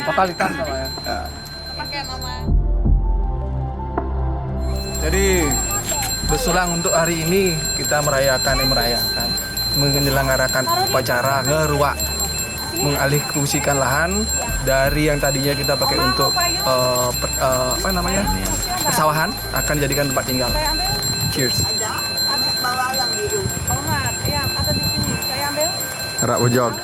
Totalitas namanya. Pakai nama. Jadi bersulang untuk hari ini kita menyelenggarakan upacara ngeruak, mengalih fungsikan lahan dari yang tadinya kita pakai untuk persawahan akan dijadikan tempat tinggal. Cheers. Bawa yang biru. Oh, iya, ada di sini. Saya ambil. Rak ujog.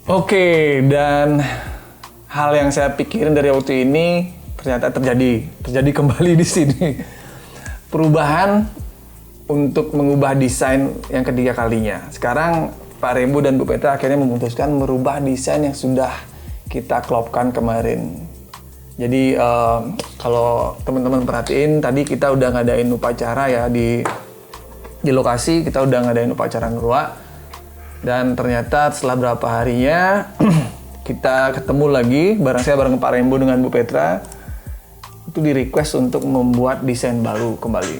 Oke, dan hal yang saya pikirin dari waktu ini ternyata terjadi kembali di sini. Perubahan untuk mengubah desain yang ketiga kalinya. Sekarang Pak Rembo dan Bu Petra akhirnya memutuskan merubah desain yang sudah kita klopkan kemarin. Jadi kalau teman-teman perhatiin, tadi kita udah ngadain upacara ya di lokasi, kita udah ngadain upacara ngeruak. Dan ternyata setelah berapa harinya kita ketemu lagi, bareng Pak Rembo dengan Bu Petra, itu di request untuk membuat desain baru kembali.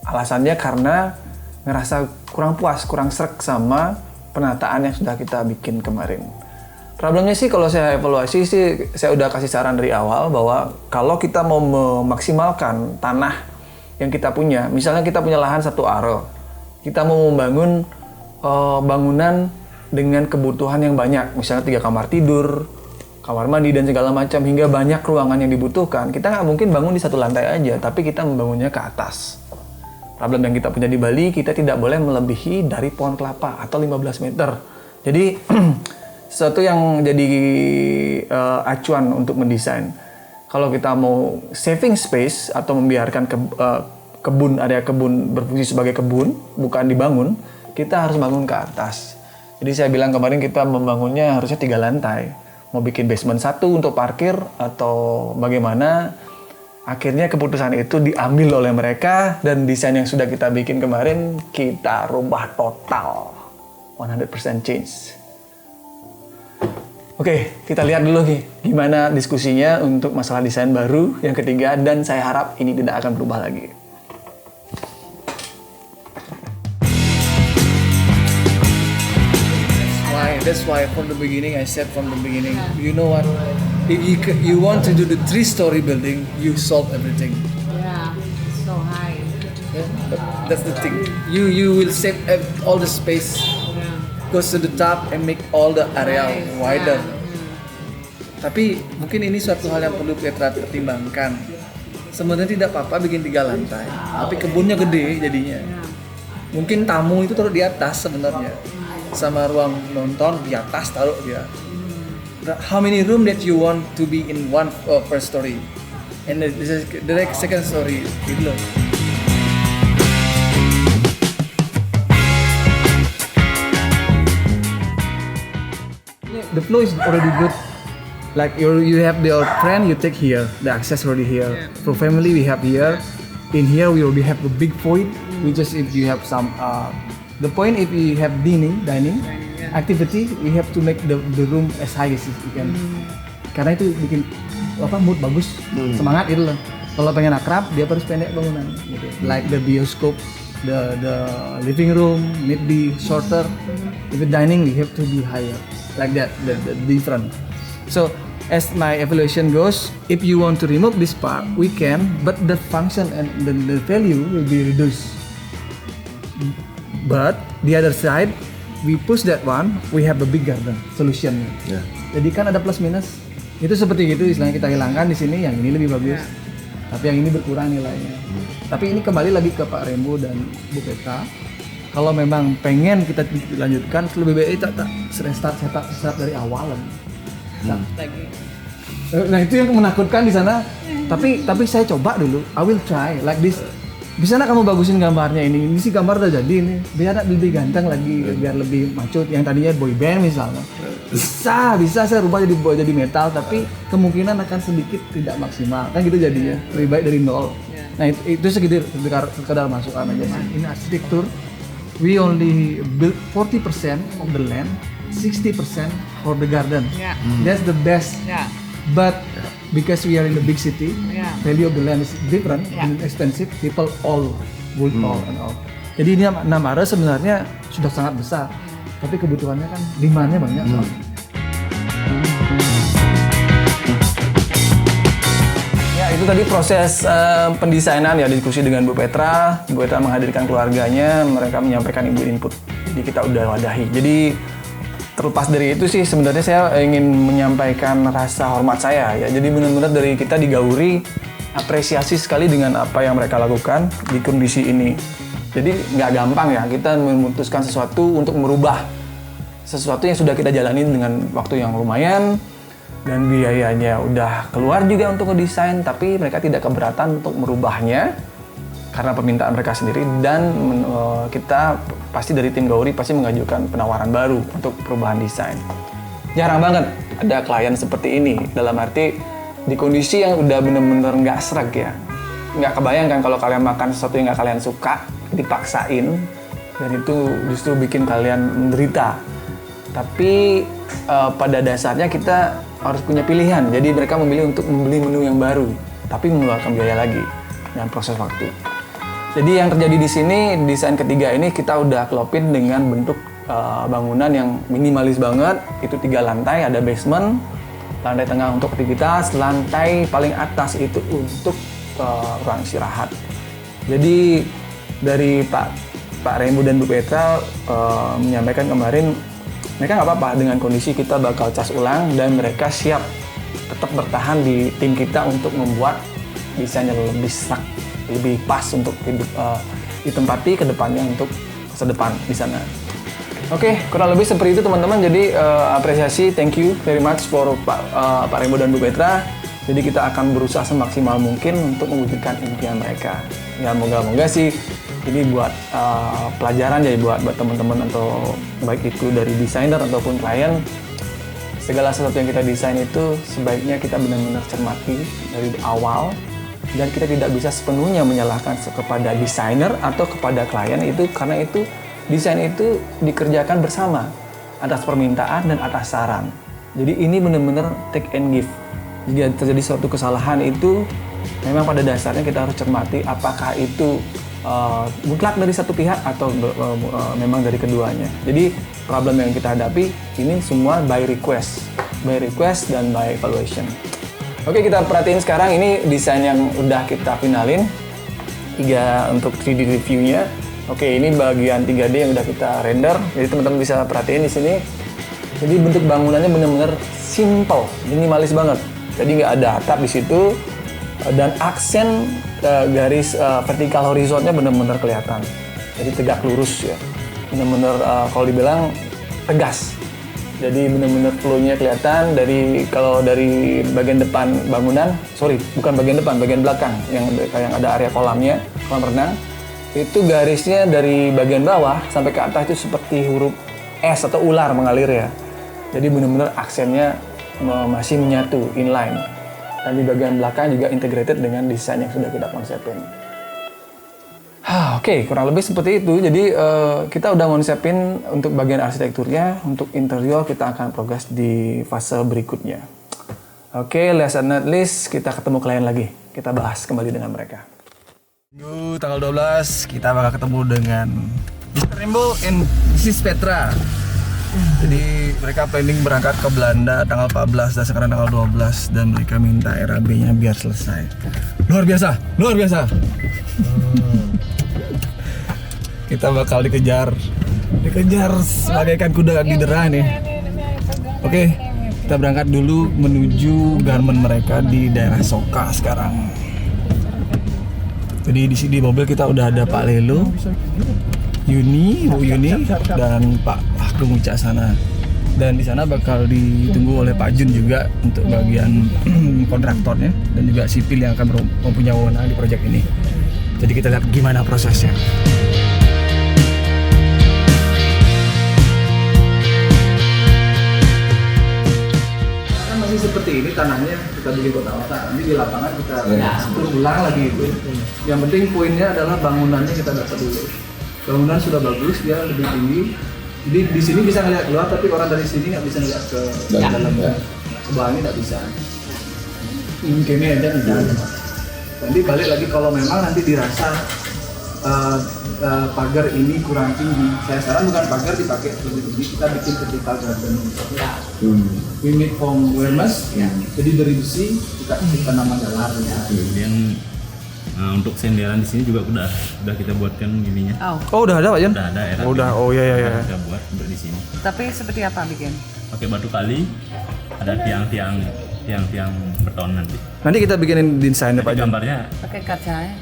Alasannya karena ngerasa kurang puas, kurang srek sama penataan yang sudah kita bikin kemarin. Problemnya sih kalau saya evaluasi sih, saya udah kasih saran dari awal bahwa kalau kita mau memaksimalkan tanah yang kita punya, misalnya kita punya lahan 1 aro, kita mau membangun bangunan dengan kebutuhan yang banyak, misalnya 3 kamar tidur, kamar mandi dan segala macam, hingga banyak ruangan yang dibutuhkan. Kita nggak mungkin bangun di 1 lantai aja, tapi kita membangunnya ke atas. Problem yang kita punya di Bali, kita tidak boleh melebihi dari pohon kelapa atau 15 meter. Jadi sesuatu yang jadi acuan untuk mendesain. Kalau kita mau saving space atau membiarkan area kebun berfungsi sebagai kebun, bukan dibangun, kita harus bangun ke atas. Jadi saya bilang kemarin kita membangunnya harusnya 3 lantai. Mau bikin basement 1 untuk parkir atau bagaimana. Akhirnya keputusan itu diambil oleh mereka dan desain yang sudah kita bikin kemarin kita rubah total. 100% change. Oke, kita lihat dulu nih gimana diskusinya untuk masalah desain baru yang ketiga, dan saya harap ini tidak akan berubah lagi. That's why from the beginning I said from the beginning, you know what? If you want to do the 3-story building, you solve everything. Yeah, so high. Yeah, but that's the thing. You will save all the space. Goes to the top and make all the area wider. Tapi mungkin ini suatu hal yang perlu Petra pertimbangkan. Sebenarnya tidak apa-apa bikin 3 lantai, tapi kebunnya gede jadinya. Mungkin tamu itu taruh di atas sebenarnya. Sama ruang nonton di atas taruh dia. How many room that you want to be in one first story, and the second story, gitu loh. The flow is already good. Like you have your friend, you take here. The access already here. For family, we have here. In here, we already have a big void. We just if you have some. The point if we have dining activity, we have to make the room as high as we can. Karena itu bikin mood bagus, semangat itu loh. Kalau pengen akrab, dia harus pendek bangunan. Gitu. Like the bioskop, the living room need be shorter. If the dining, you have to be higher. Like that, the different. So as my evaluation goes, if you want to remove this part, we can, but the function and the value will be reduced. But the other side, we push that one, we have a big garden solution. Yeah. Jadi kan ada plus minus. Itu seperti gitu, istilahnya kita hilangkan di sini, yang ini lebih bagus. Tapi yang ini berkurang nilainya. Tapi ini kembali lagi ke Pak Rembo dan Bu Petra. Kalau memang pengen kita lanjutkan, lebih baik kita start dari awal lagi. Nah itu yang menakutkan di sana. Tapi saya coba dulu. I will try like this. Bisa nggak kamu bagusin gambarnya ini? Ini sih gambar udah jadi ini. Biar lebih ganteng lagi, biar lebih maco. Yang tadinya boy band misalnya. Bisa saya rubah jadi metal. Tapi kemungkinan akan sedikit tidak maksimal. Kan gitu jadinya. Lebih baik dari nol. Nah itu sekedar masukan aja sih. Ini arsitektur. We only build 40% of the land, 60% for the garden. Yeah. That's the best. Yeah. But because we are in the big city, Yeah. value of the land is different Yeah. and expensive. People all would all and all. Jadi ini 6 area sebenarnya sudah sangat besar, tapi kebutuhannya kan demand-nya banyak. Soalnya. Ya itu tadi proses pendesainan ya, diskusi dengan Bu Petra. Bu Petra menghadirkan keluarganya, mereka menyampaikan input. Jadi kita udah wadahi. Jadi terlepas dari itu sih sebenarnya saya ingin menyampaikan rasa hormat saya ya. Jadi benar-benar dari kita di Gauri apresiasi sekali dengan apa yang mereka lakukan di kondisi ini. Jadi nggak gampang ya kita memutuskan sesuatu untuk merubah sesuatu yang sudah kita jalani dengan waktu yang lumayan dan biayanya udah keluar juga untuk ngedesain, tapi mereka tidak keberatan untuk merubahnya karena permintaan mereka sendiri, dan kita pasti dari tim Gauri pasti mengajukan penawaran baru untuk perubahan desain. Jarang banget ada klien seperti ini, dalam arti di kondisi yang udah bener-bener nggak sreg ya. Nggak kebayangkan kalau kalian makan sesuatu yang nggak kalian suka, dipaksain, dan itu justru bikin kalian menderita. Tapi pada dasarnya kita harus punya pilihan, jadi mereka memilih untuk membeli menu yang baru, tapi mengeluarkan biaya lagi dan proses waktu. Jadi yang terjadi di sini, desain ketiga ini kita udah kelopin dengan bentuk bangunan yang minimalis banget. Itu 3 lantai, ada basement, lantai tengah untuk aktivitas, lantai paling atas itu untuk ruang istirahat. Jadi dari Pak Rembo dan Bu Petra menyampaikan kemarin, mereka nggak apa-apa dengan kondisi kita bakal cas ulang dan mereka siap tetap bertahan di tim kita untuk membuat desain yang lebih serak, lebih pas untuk hidup ditempati ke depannya untuk masa depan di sana. Oke, kurang lebih seperti itu teman-teman. Jadi apresiasi, thank you very much for Pak Rembo dan Bu Petra. Jadi kita akan berusaha semaksimal mungkin untuk mewujudkan impian mereka. Ya moga-moga sih ini buat pelajaran ya buat teman-teman, atau baik itu dari desainer ataupun klien. Segala sesuatu yang kita desain itu sebaiknya kita benar-benar cermati dari awal. Dan kita tidak bisa sepenuhnya menyalahkan kepada desainer atau kepada klien itu, karena itu desain itu dikerjakan bersama atas permintaan dan atas saran. Jadi ini benar-benar take and give. Jika terjadi suatu kesalahan itu memang pada dasarnya kita harus cermati apakah itu mutlak dari satu pihak atau memang dari keduanya. Jadi problem yang kita hadapi ini semua by request dan by evaluation. Oke, kita perhatiin sekarang ini desain yang udah kita finalin 3 untuk 3D reviewnya. Oke, ini bagian 3D yang udah kita render. Jadi teman-teman bisa perhatiin di sini. Jadi bentuk bangunannya benar-benar simple, minimalis banget. Jadi nggak ada atap di situ dan aksen garis vertikal horizonnya benar-benar kelihatan. Jadi tegak lurus ya. Benar-benar kalau dibilang tegas. Jadi benar-benar flow-nya kelihatan kalau dari bagian depan bangunan, bukan bagian depan, bagian belakang yang ada area kolam renang. Itu garisnya dari bagian bawah sampai ke atas itu seperti huruf S atau ular mengalir ya. Jadi benar-benar aksennya masih menyatu, inline. Dan di bagian belakang juga integrated dengan desain yang sudah kita konsepin. Oke, kurang lebih seperti itu. Jadi kita udah konsepin untuk bagian arsitekturnya, untuk interior kita akan progres di fase berikutnya. Oke, last but not least kita ketemu klien lagi. kita bahas kembali dengan mereka. Minggu tanggal 12 kita bakal ketemu dengan Mr. Rainbow and Mrs. Petra. Jadi mereka planning berangkat ke Belanda tanggal 14 dan sekarang tanggal 12 dan mereka minta RAB-nya biar selesai. Luar biasa, luar biasa. Kita bakal dikejar bagaikan kuda di dera nih. Oke, kita berangkat dulu menuju garmen mereka di daerah Soka sekarang. Jadi di sini di mobil kita udah ada Pak Lelo, Yuni, Bu Yuni, dan Pak Agung Wicasana. Dan di sana bakal ditunggu oleh Pak Jun juga untuk bagian kontraktornya dan juga sipil yang akan mempunyai wewenang di proyek ini. Jadi kita lihat gimana prosesnya. Kan masih seperti ini tanahnya kita bikin kota-kota. Nanti di lapangan kita ulang lagi itu. Yang penting poinnya adalah bangunannya kita dapat dulu. Bangunan sudah bagus, dia lebih tinggi. Jadi di sini bisa ngeliat keluar, tapi orang dari sini nggak bisa ngeliat ke dalam. Ke bawahnya nggak bisa. Mungkin ini aja enggak. Nanti balik lagi kalau memang nanti dirasa pagar ini kurang tinggi. Saya saran bukan pagar dipakai lebih tinggi, kita bikin vertical garden. We made from Wermas, jadi dari besi kita kasihkan nama galar. Kemudian untuk senderan di sini juga udah kita buatkan ininya. Oh udah ada Pak Jan? Udah ada ya. Udah, oh iya. Kita buat untuk di sini. Tapi seperti apa bikin? Pakai batu kali, ada tiang-tiang beton nanti. Nanti kita bikinin desainnya Pak Jan. Gambarnya. Pakai kaca ya?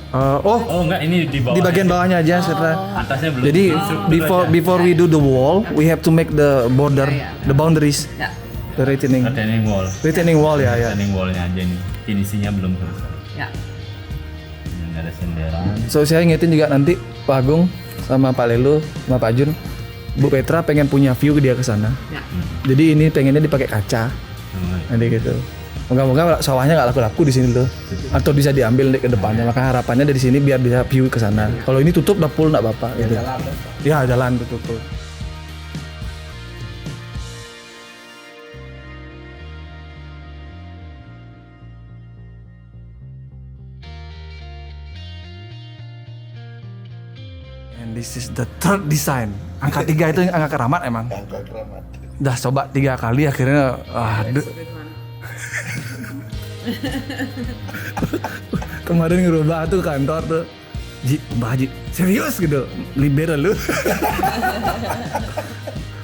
Oh enggak, ini di bawah. Di bagian bawahnya aja setelah. Atasnya belum. Jadi Belum before we do the wall, we have to make the border, the boundaries, Ya. the retaining retaining wall. ya. Retaining wallnya aja nih. Finishingnya belum selesai. Ya. Ini ada senderan. So saya ngingetin juga nanti Pak Agung sama Pak Lelo sama Pak Jun, Bu Petra pengen punya view dia ke sana. Ya. Jadi ini pengennya dipakai kaca, nanti gitu. Moga-moga sawahnya nggak laku-laku di sini loh, atau bisa diambil ke depannya. Maka harapannya dari sini biar bisa view ke sana. Kalau ini tutup udah full nggak apa-apa. Gitu. Ya jalan tutup. And this is the third design. Angka 3 itu angka keramat emang. Angka keramat. Udah coba 3 kali akhirnya aduh. Kemarin ngerubah tuh kantor tuh. Ji, Mbak Haji, serius gitu. Liberal lu.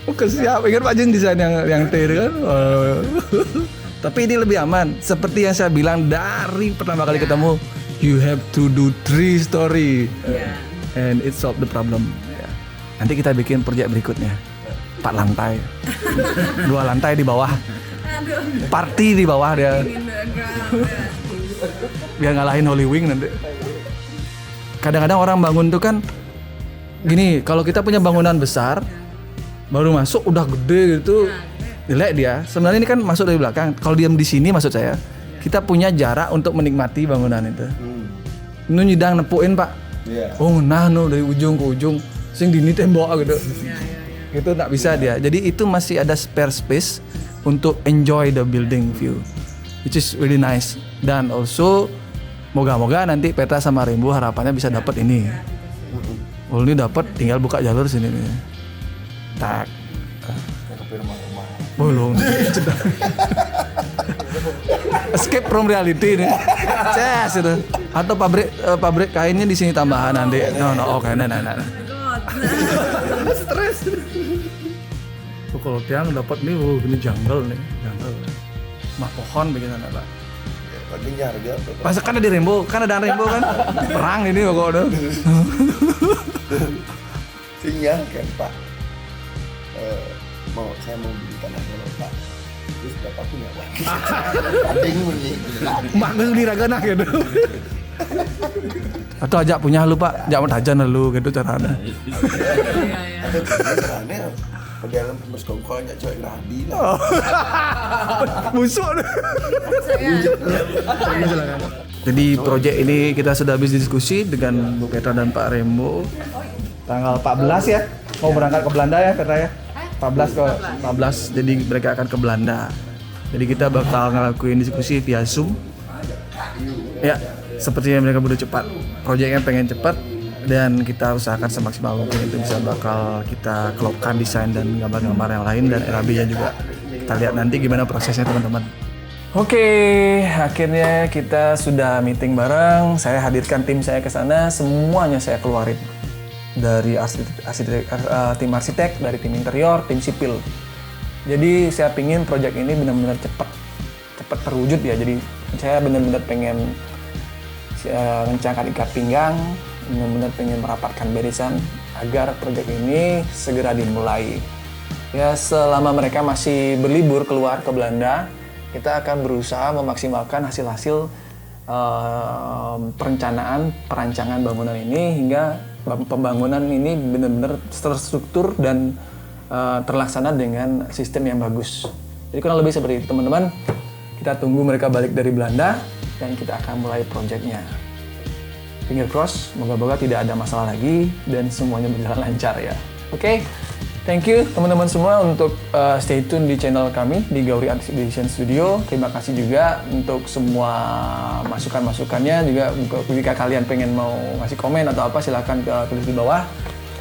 Oke siap, ingat Pak Jun desain yang T itu kan. Tapi ini lebih aman. Seperti yang saya bilang dari pertama kali ketemu, you have to do 3 story. And it solve the problem. Nanti kita bikin proyek berikutnya 4 lantai 2 lantai di bawah, party di bawah dia biar ngalahin Holy Wing nanti. Kadang-kadang orang bangun tuh kan gini, kalau kita punya bangunan besar baru masuk udah gede gitu jelek dia. Sebenarnya ini kan masuk dari belakang. Kalau diam di sini maksud saya kita punya jarak untuk menikmati bangunan itu. Nu nyidang nepuin Pak. Oh nah no dari ujung ke ujung sing dini tembok gitu. Itu nggak bisa dia. Jadi itu masih ada spare space untuk enjoy the building view, which is really nice. Dan also moga-moga nanti Petra sama Rainbow harapannya bisa dapat ini. Oh ini dapat, tinggal buka jalur sini nih. Tak. Belum. Escape from reality nih. Ces itu. Atau pabrik kainnya di sini tambahan nanti. No, oke, nah. Stres. Kalau tiang dapat nih, ini jungle. Mah pohon bikinan apa? Lagi nyari dia. Pas kan ada Rainbow, kan perang ini pokoknya. Sinyal kan Pak. Saya mau beli tanahnya loh Pak. Terus Bapak punya uang. Penting bunyi. Mak gue beli ragana gitu. Atau ajak punya lu Pak, jangan tajan lu gitu caranya. Ada caranya. Padahal mas kongkol nggak cewek radi lah. Busuk. Jadi proyek ini kita sudah habis diskusi dengan Bu Petra dan Pak Rainbow. Tanggal 14 ya, mau berangkat ke Belanda ya Petra ya? 14, jadi mereka akan ke Belanda. Jadi kita bakal ngelakuin diskusi via Zoom. Ya, sepertinya mereka udah cepat, proyeknya pengen cepat, dan kita usahakan semaksimal mungkin itu bisa bakal kita kelopkan desain dan gambar-gambar yang lain, dan RAB-nya juga kita lihat nanti gimana prosesnya teman-teman. Oke, akhirnya kita sudah meeting bareng. Saya hadirkan tim saya ke sana, semuanya saya keluarin. Dari tim arsitek, dari tim interior, tim sipil. Jadi saya pingin proyek ini benar-benar cepat terwujud ya. Jadi saya benar-benar pengen mencangkat ikat pinggang, benar-benar pengen merapatkan barisan agar proyek ini segera dimulai. Ya, selama mereka masih berlibur keluar ke Belanda, kita akan berusaha memaksimalkan hasil-hasil perancangan bangunan ini hingga pembangunan ini benar-benar terstruktur dan terlaksana dengan sistem yang bagus. Jadi kurang lebih seperti itu teman-teman. Kita tunggu mereka balik dari Belanda dan kita akan mulai proyeknya. Finger cross, moga-moga tidak ada masalah lagi dan semuanya berjalan lancar ya. Oke, thank you teman-teman semua untuk stay tune di channel kami di Gauri Art Edition Studio. Terima kasih juga untuk semua masukan-masukannya. Juga jika kalian pengen mau ngasih komen atau apa, silahkan tulis di bawah.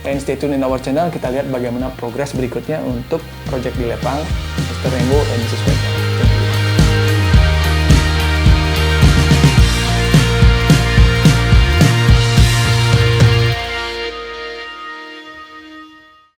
And stay tune in our channel, kita lihat bagaimana progres berikutnya untuk project di Lepang, Mr. Rainbow, and Mrs. Wet.